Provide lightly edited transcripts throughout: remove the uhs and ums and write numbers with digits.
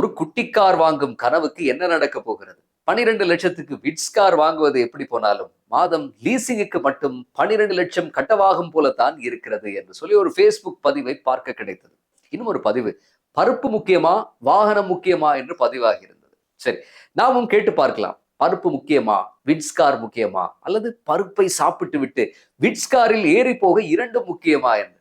ஒரு குட்டி கார் வாங்கும் கனவுக்கு என்ன நடக்க போகிறது? 12 லட்சத்துக்கு விட்ஸ் கார் வாங்குவது எப்படி போனாலும் மாதம் லீசிங்குக்கு மட்டும் 12 லட்சம் கட்டவாகும் போலத்தான் இருக்கிறது என்று சொல்லி ஒரு Facebook பதிவை பார்க்க கிடைத்தது. இன்னும் ஒரு பதிவு, பருப்பு முக்கியமா வாகனம் முக்கியமா என்று பதிவாகி இருந்தது. சரி, நாமும் கேட்டு பார்க்கலாம். பருப்பு முக்கியமா, விட்ஸ் கார் முக்கியமா, அல்லது பருப்பை சாப்பிட்டு விட்டு விட்ஸ் காரில் ஏறி போக இரண்டும் முக்கியமா என்று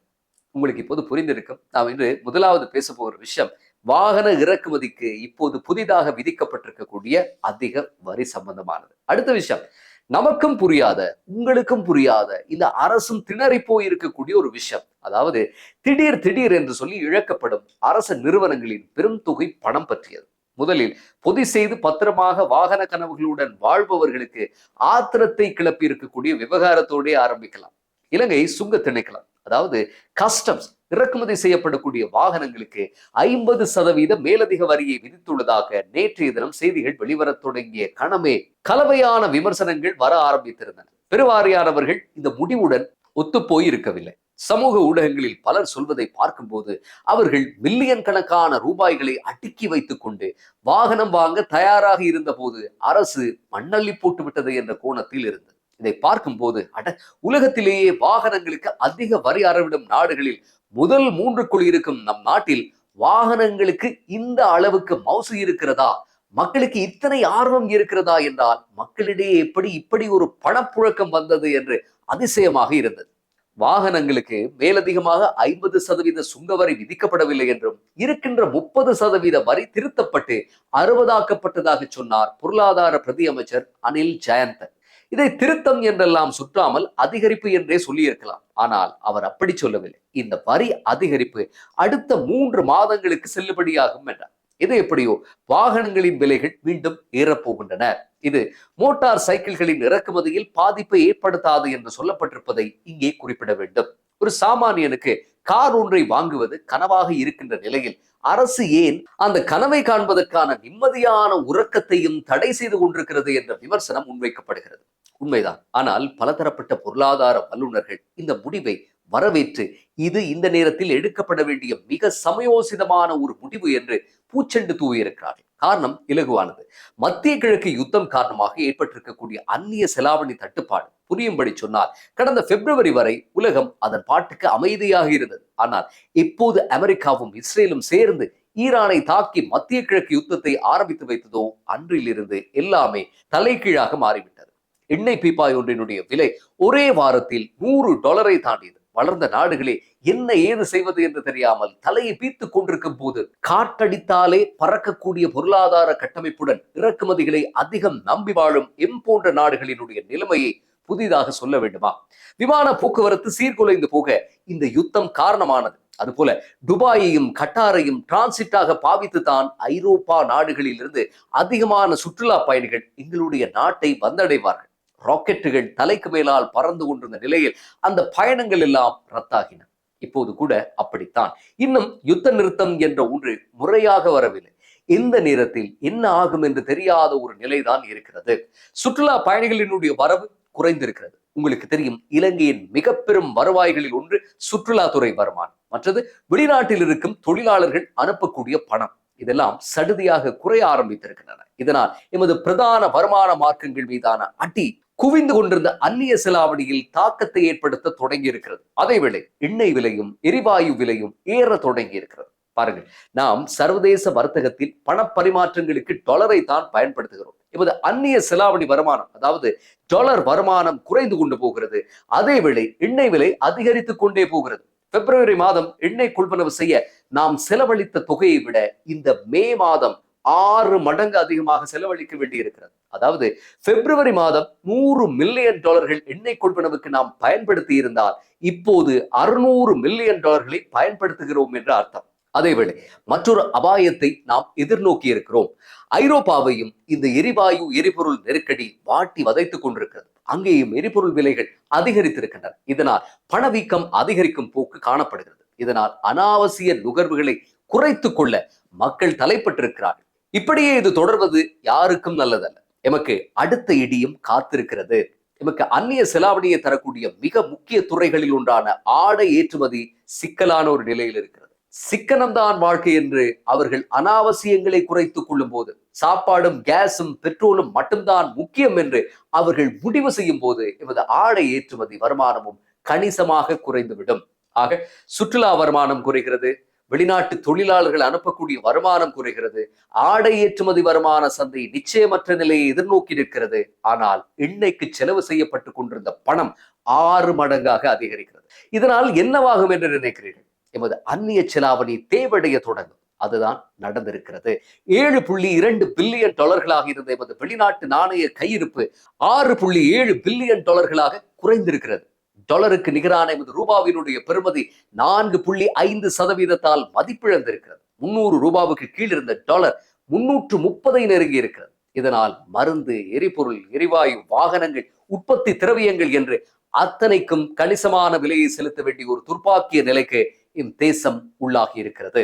உங்களுக்கு இப்போது புரிந்திருக்கும். நாம் இன்று முதலாவது பேச போகிற விஷயம், வாகன இறக்குமதிக்கு இப்போது புதிதாக விதிக்கப்பட்டிருக்கக்கூடிய அதிக வரி சம்பந்தமானது. அடுத்த விஷயம், நமக்கும் புரியாத, உங்களுக்கும் புரியாத, இந்த அரசும் திணறி போய் இருக்கக்கூடிய ஒரு விஷயம். அதாவது திடீர் என்று சொல்லி இழக்கப்படும் அரசு நிறுவனங்களின் பெரும் தொகை பணம் பற்றியது. முதலில் பொதி செய்து பத்திரமாக வாகன கனவுகளுடன் வாழ்பவர்களுக்கு ஆத்திரத்தை கிளப்பி இருக்கக்கூடிய விவகாரத்தோடே ஆரம்பிக்கலாம். இலங்கை சுங்க திணைக்களம், அதாவது கஸ்டம்ஸ், இறக்குமதி செய்யப்படக்கூடிய வாகனங்களுக்கு 50% மேலதிக வரியை விதித்துள்ளதாக நேற்றைய தினம் செய்திகள் வெளிவரத் தொடங்கிய கணமே கலவையான விமர்சனங்கள் வர ஆரம்பித்திருந்தன. பெருவாரியானவர்கள் இந்த முடிவுடன் ஒத்துப்போய் இருக்கவில்லை. சமூக ஊடகங்களில் பலர் சொல்வதை பார்க்கும்போது அவர்கள் மில்லியன் கணக்கான ரூபாய்களை அடுக்கி வைத்துக் கொண்டு வாகனம் வாங்க தயாராக இருந்த போது அரசு மண்ணள்ளி போட்டு விட்டது என்ற கோணத்தில் இருந்தது. இதை பார்க்கும்போது உலகத்திலேயே வாகனங்களுக்கு அதிக வரி அறவிடும் நாடுகளில் முதல் 3க்குள் இருக்கும் நம் நாட்டில் வாகனங்களுக்கு இந்த அளவுக்கு மவுசு இருக்கிறதா, மக்களுக்கு இத்தனை ஆர்வம் இருக்கிறதா என்றால் மக்களிடையே இப்படி ஒரு பணப்புழக்கம் வந்தது என்று அதிசயமாக இருந்தது. வாகனங்களுக்கு மேலதிகமாக 50% சுங்க வரி விதிக்கப்படவில்லை என்றும் இருக்கின்ற 30% வரி திருத்தப்பட்டு 60ஆக்கப்பட்டதாக சொன்னார் பொருளாதார பிரதி அமைச்சர் அனில் ஜெயந்த். இதை திருத்தம் என்றெல்லாம் சுற்றாமல் அதிகரிப்பு என்றே சொல்லியிருக்கலாம். ஆனால் அவர் அப்படி சொல்லவில்லை. இந்த வரி அதிகரிப்பு அடுத்த 3 மாதங்களுக்கு செல்லுபடியாகும் என்றார். இது எப்படியோ வாகனங்களின் விலைகள் மீண்டும் ஏறப்போகின்றன. இது மோட்டார் சைக்கிள்களின் இறக்குமதியில் பாதிப்பை ஏற்படுத்தாது என்று சொல்லப்பட்டிருப்பதை இங்கே குறிப்பிட வேண்டும். ஒரு சாமானியனுக்கு கார் ஒன்றை வாங்குவது கனவாக இருக்கின்ற நிலையில் அரசு ஏன் அந்த கனவை காண்பதற்கான நிம்மதியான உறக்கத்தையும் தடை செய்து கொண்டிருக்கிறது என்ற விமர்சனம் முன்வைக்கப்படுகிறது. உண்மைதான். ஆனால் பலதரப்பட்ட பொருளாதார வல்லுநர்கள் இந்த முடிவை வரவேற்று இது இந்த நேரத்தில் எடுக்கப்பட வேண்டிய மிக சமயோசிதமான ஒரு முடிவு என்று பூச்செண்டு தூவியிருக்கிறார்கள். காரணம் இலகுவானது. மத்திய கிழக்கு யுத்தம் காரணமாக ஏற்பட்டிருக்கக்கூடிய அந்நிய செலாவணி தட்டுப்பாடு. புரியும்படி சொன்னால், கடந்த பிப்ரவரி வரை உலகம் அதன் பாட்டுக்கு அமைதியாக இருந்தது. ஆனால் இப்போது அமெரிக்காவும் இஸ்ரேலும் சேர்ந்து ஈரானை தாக்கி மத்திய கிழக்கு யுத்தத்தை ஆரம்பித்து வைத்ததோ அன்றிலிருந்து எல்லாமே தலைகீழாக மாறிவிட்டது. எண்ணெய் பீப்பாய் ஒன்றினுடைய விலை ஒரே வாரத்தில் $100 தாண்டியது. வளர்ந்த நாடுகளே என்ன ஏது செய்வது என்று தெரியாமல் தலையை பீத்துக் கொண்டிருக்கும் போது, காற்றடித்தாலே பறக்கக்கூடிய பொருளாதார கட்டமைப்புடன் இறக்குமதிகளை அதிகம் நம்பி வாழும் போன்ற நாடுகளினுடைய நிலைமையை புதிதாக சொல்ல வேண்டுமா? விமான போக்குவரத்து சீர்குலைந்து போக இந்த யுத்தம் காரணமானது. அதுபோல துபாயையும் கட்டாரையும் டிரான்சிட்டாக பாவித்துத்தான் ஐரோப்பா நாடுகளில் இருந்து அதிகமான சுற்றுலா பயணிகள் எங்களுடைய நாட்டை வந்தடைவார்கள். ராக்கெட்டுகள் தலைக்கு மேலால் பறந்து கொண்டிருந்த நிலையில் அந்த பயணங்கள் எல்லாம் ரத்தாகின. இப்போது கூட அப்படித்தான். இன்னும் யுத்த நிறுத்தம் என்ற ஒன்று முறையாக வரவில்லை. எந்த நேரத்தில் என்ன ஆகும் என்று தெரியாத ஒரு நிலைதான் இருக்கிறது. சுற்றுலா பயணிகளினுடைய வரவு குறைந்திருக்கிறது. உங்களுக்கு தெரியும், இலங்கையின் மிக பெரும் வருவாய்களில் ஒன்று சுற்றுலாத்துறை வருமானம். மற்றது வெளிநாட்டில் இருக்கும் தொழிலாளர்கள் அனுப்பக்கூடிய பணம். இதெல்லாம் சடுதியாக குறைய ஆரம்பித்திருக்கின்றன. இதனால் எமது பிரதான வருமான மார்க்கங்கள் மீதான அடி குவிந்து கொண்டிருந்த அந்நிய செலாவணியில் தாக்கத்தை ஏற்படுத்த தொடங்கி இருக்கிறது. அதேவேளை எண்ணெய் விலையும் எரிவாயு விலையும் ஏற தொடங்கி இருக்கிறது. பாருங்கள், நாம் சர்வதேச வர்த்தகத்தில் பணப்பரிமாற்றங்களுக்கு டாலரை தான் பயன்படுத்துகிறோம். இப்போது அந்நிய செலாவணி வருமானம், அதாவது டாலர் வருமானம் குறைந்து கொண்டு போகிறது. அதேவேளை எண்ணெய் விலை அதிகரித்துக் கொண்டே போகிறது. பிப்ரவரி மாதம் எண்ணெய் கொள்வனவு செய்ய நாம் செலவழித்த தொகையை விட இந்த மே மாதம் 6 மடங்கு அதிகமாக செலவழிக்க வேண்டி இருக்கிறது. அதாவது பிப்ரவரி மாதம் $100 மில்லியன் எண்ணெய் கொள்வனவுக்கு நாம் பயன்படுத்தி இருந்தால் இப்போது $600 மில்லியன் பயன்படுத்துகிறோம் என்ற அர்த்தம். அதேவேளை மற்றொரு அபாயத்தை நாம் எதிர்நோக்கி இருக்கிறோம். ஐரோப்பாவையும் இந்த எரிவாயு எரிபொருள் நெருக்கடி வாட்டி வதைத்துக் கொண்டிருக்கிறது. அங்கேயும் எரிபொருள் விலைகள் அதிகரித்திருக்கின்றன. இதனால் பணவீக்கம் அதிகரிக்கும் போக்கு காணப்படுகிறது. இதனால் அனாவசிய நுகர்வுகளை குறைத்துக் கொள்ள மக்கள் தலைப்பட்டிருக்கிறார்கள். இப்படியே இது தொடர்வது யாருக்கும் நல்லதல்ல. எமக்கு அடுத்த இடியும் காத்திருக்கிறது. எமக்கு அந்நிய செலாவணியை தரக்கூடிய மிக முக்கிய துறைகளில் ஒன்றான ஆடை ஏற்றுமதி சிக்கலான ஒரு நிலையில் இருக்கிறது. சிக்கனம்தான் வாழ்க்கை என்று அவர்கள் அனாவசியங்களை குறைத்துக் கொள்ளும் போது, சாப்பாடும் கேஸும் பெட்ரோலும் மட்டும்தான் முக்கியம் என்று அவர்கள் முடிவு செய்யும் போது எமது ஆடை ஏற்றுமதி வருமானமும் கணிசமாக குறைந்துவிடும். ஆக சுற்றுலா வருமானம் குறைகிறது, வெளிநாட்டு தொழிலாளர்கள் அனுப்பக்கூடிய வருமானம் குறைகிறது, ஆடை ஏற்றுமதி வருமான சந்தை நிச்சயமற்ற நிலையை எதிர்நோக்கி நிற்கிறது. ஆனால் எண்ணெய்க்கு செலவு செய்யப்பட்டுக் கொண்டிருந்த பணம் 6 மடங்காக அதிகரிக்கிறது. இதனால் என்னவாகும் என்று நினைக்கிறீர்கள்? எமது அந்நிய செலாவணி தேவடைய தொடங்கும். அதுதான் நடந்திருக்கிறது. 7.2 பில்லியன் டாலர்களாக இருந்த எமது வெளிநாட்டு நாணய கையிருப்பு 6.7 பில்லியன் டாலர்களாக குறைந்திருக்கிறது. டாலருக்கு நிகரான எமது ரூபாவினுடைய பெறுமதி 4.5% மதிப்பிழந்திருக்கிறது. 300 ரூபாவுக்கு கீழ் இருந்த டாலர் 330 நெருங்கி இருக்கிறது. இதனால் மருந்து, எரிபொருள், எரிவாயு, வாகனங்கள், உற்பத்தி திரவியங்கள் என்று அத்தனைக்கும் கணிசமான விலையை செலுத்த வேண்டிய ஒரு துர்ப்பாக்கிய நிலைக்கு தேசம் உள்ளாகி இருக்கிறது.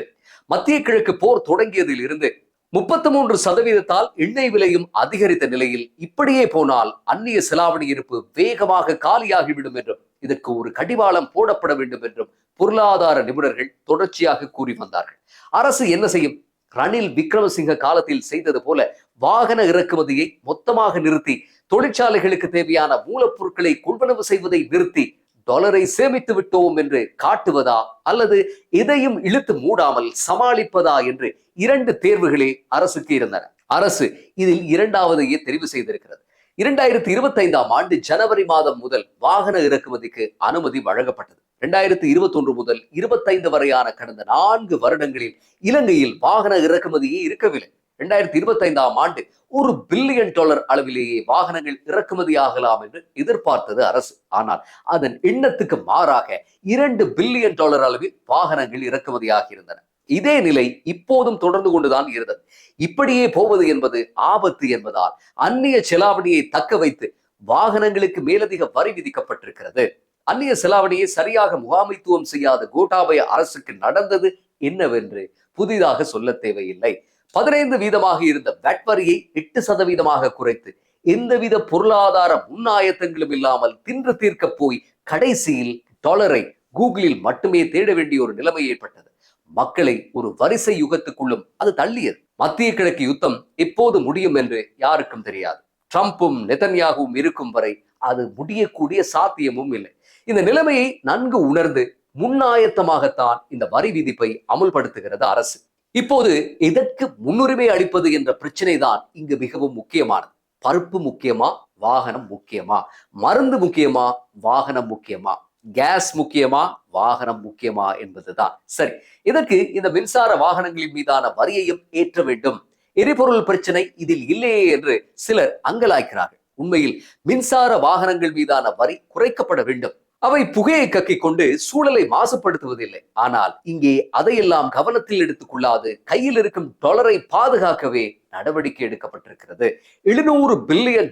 மத்திய கிழக்கு போர் தொடங்கியதில் இருந்து 33% எண்ணெய் விலையும் அதிகரித்த நிலையில் இப்படியே போனால் அந்நிய செலாவணி இருப்பு வேகமாக காலியாகிவிடும் என்றும் இதற்கு ஒரு கடிவாளம் போடப்பட வேண்டும் என்றும் பொருளாதார நிபுணர்கள் தொடர்ச்சியாக கூறி வந்தார்கள். அரசு என்ன செய்யும்? ரணில் விக்ரமசிங்க காலத்தில் செய்தது போல வாகன இறக்குமதியை மொத்தமாக நிறுத்தி, தொழிற்சாலைகளுக்கு தேவையான மூலப்பொருட்களை கொள்வனவு செய்வதை நிறுத்தி டாலரை சேமித்து விட்டோம் என்று காட்டுவதா, அல்லது இதையும் இழுத்து மூடாமல் சமாளிப்பதா என்று 2 தேர்வுகளே அரசுக்கு இருந்தன. அரசு இதில் 2வதையே தெரிவு செய்திருக்கிறது. 2025ஆம் ஆண்டு ஜனவரி மாதம் முதல் வாகன இறக்குமதிக்கு அனுமதி வழங்கப்பட்டது. 2021 முதல் 25 வரையான கடந்த 4 வருடங்களில் இலங்கையில் வாகன இறக்குமதியே இருக்கவில்லை. 2025ஆம் ஆண்டு $1 பில்லியன் அளவிலேயே வாகனங்கள் இறக்குமதி ஆகலாம் என்று எதிர்பார்த்தது அரசு. ஆனால் அதன் எண்ணத்துக்கு மாறாக $2 பில்லியன் அளவில் வாகனங்கள் இறக்குமதி ஆகியிருந்தன. இதே நிலை இப்போதும் தொடர்ந்து கொண்டுதான் இருந்தது. இப்படியே போவது என்பது ஆபத்து என்பதால் அந்நிய செலாவணியை தக்க வைத்து வாகனங்களுக்கு மேலதிக வரி விதிக்கப்பட்டிருக்கிறது. அந்நிய செலாவணியை சரியாக முகாமைத்துவம் செய்யாத கோட்டாபய அரசுக்கு நடந்தது என்னவென்று புதிதாக சொல்ல தேவையில்லை. 15% இருந்த வேட் வரியை 8% குறைத்து எந்தவித பொருளாதார முன்னாயத்தங்களும் இல்லாமல் தின்று தீர்க்க போய் கடைசியில் டாலரை கூகுளில் மட்டுமே தேட வேண்டிய ஒரு நிலைமை ஏற்பட்டது. மக்களை ஒரு வரிசை யுகத்துக்குள்ளும் அது தள்ளியது. மத்திய கிழக்கு யுத்தம் எப்போது முடியும் என்று யாருக்கும் தெரியாது. ட்ரம்பும் நெதன்யாகுவும் இருக்கும் வரை அது முடியக்கூடிய சாத்தியமும் இல்லை. இந்த நிலைமையை நன்கு உணர்ந்து முன்னாயத்தமாகத்தான் இந்த வரி விதிப்பை அமுல்படுத்துகிறது அரசு. இப்போது எதற்கு முன்னுரிமை அளிப்பது என்ற பிரச்சனை தான் இங்கு மிகவும் முக்கியமானது. பருப்பு முக்கியமா, வாகனம் முக்கியமா? மருந்து முக்கியமா, வாகனம் முக்கியமா? கேஸ் முக்கியமா, வாகனம் முக்கியமா என்பதுதான். சரி, இதற்கு இந்த மின்சார வாகனங்களின் மீதான வரியையும் ஏற்ற வேண்டும். எரிபொருள் பிரச்சனை இதில் இல்லையே என்று சிலர் அங்கலாய்க்கிறார்கள். உண்மையில் மின்சார வாகனங்கள் மீதான வரி குறைக்கப்பட வேண்டும். அவை புகையை கக்கிக் கொண்டு சூழலை மாசுபடுத்துவதில்லை. ஆனால் இங்கே அதையெல்லாம் கவனத்தில் எடுத்துக் கொள்ளாது கையில் இருக்கும் டாலரை பாதுகாக்கவே நடவடிக்கை எடுக்கப்பட்டிருக்கிறது. $700 பில்லியன்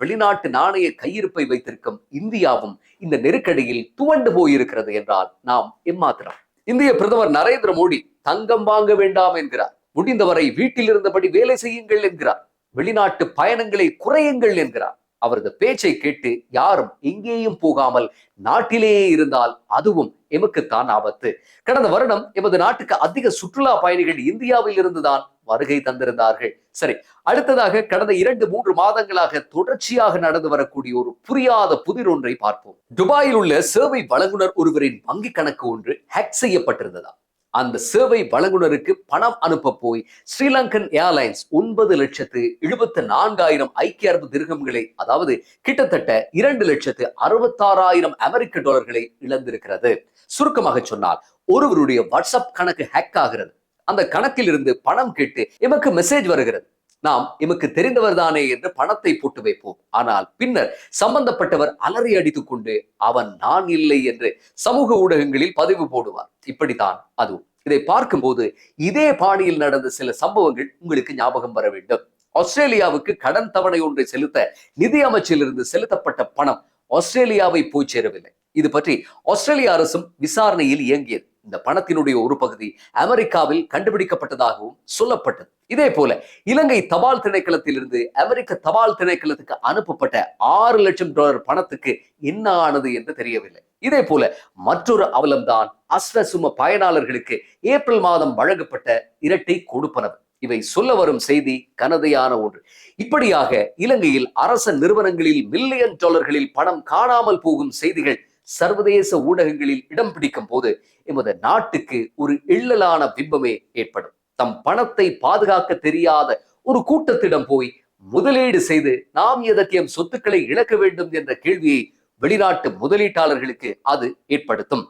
வெளிநாட்டு நாணய கையிருப்பை வைத்திருக்கும் இந்தியாவும் இந்த நெருக்கடியில் துவண்டு போயிருக்கிறது என்றால் நாம் எம்மாத்திரம். இந்திய பிரதமர் நரேந்திர மோடி தங்கம் வாங்க வேண்டாம் என்கிறார். முடிந்தவரை வீட்டில் இருந்தபடி வேலை செய்யுங்கள் என்கிறார். வெளிநாட்டு பயணங்களை குறையுங்கள் என்கிறார். அவரது பேச்சை கேட்டு யாரும் எங்கேயும் போகாமல் நாட்டிலேயே இருந்தால் அதுவும் எமக்குத்தான் ஆபத்து. கடந்த வருடம் எமது நாட்டுக்கு அதிக சுற்றுலா பயணிகள் இந்தியாவில் இருந்துதான் வருகை தந்திருந்தார்கள். சரி, அடுத்ததாக கடந்த 2-3 மாதங்களாக தொடர்ச்சியாக நடந்து வரக்கூடிய ஒரு புரியாத புதிர் ஒன்றை பார்ப்போம். துபாயில் உள்ள சேவை வழங்குனர் ஒருவரின் வங்கி கணக்கு ஒன்று ஹேக் செய்யப்பட்டிருந்ததா? அந்த சேவை வழங்குனருக்கு பணம் அனுப்ப போய் ஸ்ரீலங்கன் ஏர்லைன்ஸ் 9,74,000 ஐக்கிய அரபு திர்ஹம்களை, அதாவது கிட்டத்தட்ட 2,66,000 அமெரிக்க டாலர்களை இழந்திருக்கிறது. சுருக்கமாக சொன்னால், ஒருவருடைய வாட்ஸ்அப் கணக்கு ஹேக் ஆகிறது. அந்த கணக்கில் இருந்து பணம் கேட்டு எமக்கு மெசேஜ் வருகிறது. நாம் எமக்கு தெரிந்தவர் தானே என்று பணத்தை போட்டு வைப்போம். ஆனால் பின்னர் சம்பந்தப்பட்டவர் அலறி அடித்துக் கொண்டு அவன் நான் இல்லை என்று சமூக ஊடகங்களில் பதிவு போடுவார். இப்படித்தான் அதுவும். இதை பார்க்கும்போது இதே பாணியில் நடந்த சில சம்பவங்கள் உங்களுக்கு ஞாபகம் வர வேண்டும். ஆஸ்திரேலியாவுக்கு கடன் தவணை ஒன்றை செலுத்த நிதி அமைச்சிலிருந்து செலுத்தப்பட்ட பணம் ஆஸ்திரேலியாவை போய் சேரவில்லை. இது பற்றி ஆஸ்திரேலிய அரசும் விசாரணையில் இயங்கியது. இந்த பணத்தினுடைய ஒரு பகுதி அமெரிக்காவில் கண்டுபிடிக்கப்பட்டதாகவும் சொல்லப்பட்டது. இதே போல இலங்கை தபால் திணைக்களத்திலிருந்து அமெரிக்க தபால் திணைக்களத்துக்கு அனுப்பப்பட்ட $6 லட்சம் பணத்துக்கு என்ன ஆனது என்று தெரியவில்லை. இதே போல மற்றொரு அவலம்தான் அஸ்வசும பயனாளர்களுக்கு ஏப்ரல் மாதம் வழங்கப்பட்ட இரட்டை கொடுப்பனவு. இவை சொல்ல வரும் செய்தி கனதையான ஒன்று. இப்படியாக இலங்கையில் அரச நிறுவனங்களில் மில்லியன் டாலர்களில் பணம் காணாமல் போகும் செய்திகள் சர்வதேச ஊடகங்களில் இடம் பிடிக்கும் போது எமது நாட்டுக்கு ஒரு இள்ளலான பிம்பமே ஏற்படும். தம் பணத்தை பாதுகாக்க தெரியாத ஒரு கூட்டத்திடம் போய் முதலீடு செய்து நாம் எதற்கு எம் சொத்துக்களை இழக்க வேண்டும் என்ற கேள்வியை வெளிநாட்டு முதலீட்டாளர்களுக்கு அது ஏற்படுத்தும்.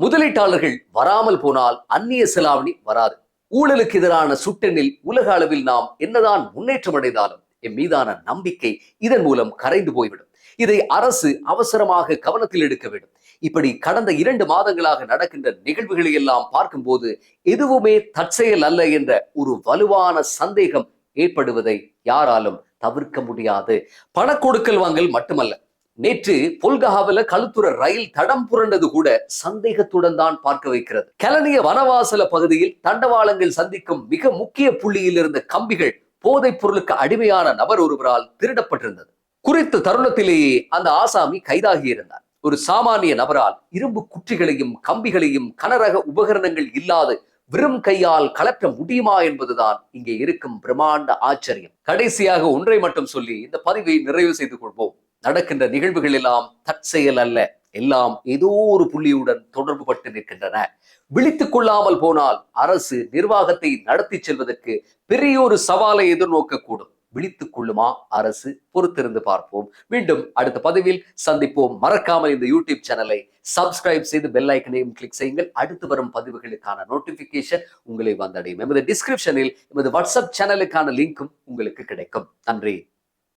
முதலீட்டாளர்கள் வராமல் போனால் அந்நிய செலாவணி வராது. ஊழலுக்கு எதிரான சுட்டெண்ணில் உலக அளவில் நாம் என்னதான் முன்னேற்றம் அடைந்தாலும் என் மீதான நம்பிக்கை இதன் மூலம் கரைந்து போய்விடும். இதை அரசு அவசரமாக கவனத்தில் எடுக்க வேண்டும். இப்படி கடந்த 2 மாதங்களாக நடக்கின்ற நிகழ்வுகளை எல்லாம் பார்க்கும்போது எதுவுமே தற்செயல் அல்ல என்ற ஒரு வலுவான சந்தேகம் ஏற்படுவதை யாராலும் தவிர்க்க முடியாது. பணக்கொடுக்கல் வாங்கல் மட்டுமல்ல, நேற்று பொல்கஹாவில கழுத்துற ரயில் தடம் புரண்டது கூட சந்தேகத்துடன் தான் பார்க்க வைக்கிறது. கலனிய வனவாசல பகுதியில் தண்டவாளங்கள் சந்திக்கும் மிக முக்கிய புள்ளியில் இருந்த கம்பிகள் போதைப் பொருளுக்கு அடிமையான நபர் ஒருவரால் திருடப்பட்டிருந்தது. குறித்த தருணத்திலேயே அந்த ஆசாமி கைதாகி இருந்தார். ஒரு சாமானிய நபரால் இரும்பு குற்றிகளையும் கம்பிகளையும் கனரக உபகரணங்கள் இல்லாது வெறும் கையால் கலற்ற முடியுமா என்பதுதான் இங்கே இருக்கும் பிரம்மாண்ட ஆச்சரியம். கடைசியாக ஒன்றை மட்டும் சொல்லி இந்த பதிவை நிறைவு செய்து கொள்வோம். நடக்கின்ற நிகழ்வுகள் எல்லாம் தற்செயல் அல்ல, எல்லாம் ஏதோ ஒரு புள்ளியுடன் தொடர்பு பட்டு நிற்கின்றன. விழித்துக் கொள்ளாமல் போனால் அரசு நிர்வாகத்தை நடத்தி செல்வதற்கு பெரிய ஒரு சவாலை எதிர்நோக்கக்கூடும். விழித்துக் கொள்ளுமா அரசு? பொறுத்திருந்து பார்ப்போம். மீண்டும் அடுத்த பதிவில் சந்திப்போம். மறக்காமல் இந்த யூடியூப் சேனலை சப்ஸ்கிரைப் செய்து பெல் ஐக்கனையும் கிளிக் செய்யுங்கள். அடுத்து வரும் பதிவுகளுக்கான நோட்டிபிகேஷன் உங்களை வந்தடையும். எமது டிஸ்கிரிப்ஷனில் எமது வாட்ஸ்அப் சேனலுக்கான லிங்கும் உங்களுக்கு கிடைக்கும். நன்றி.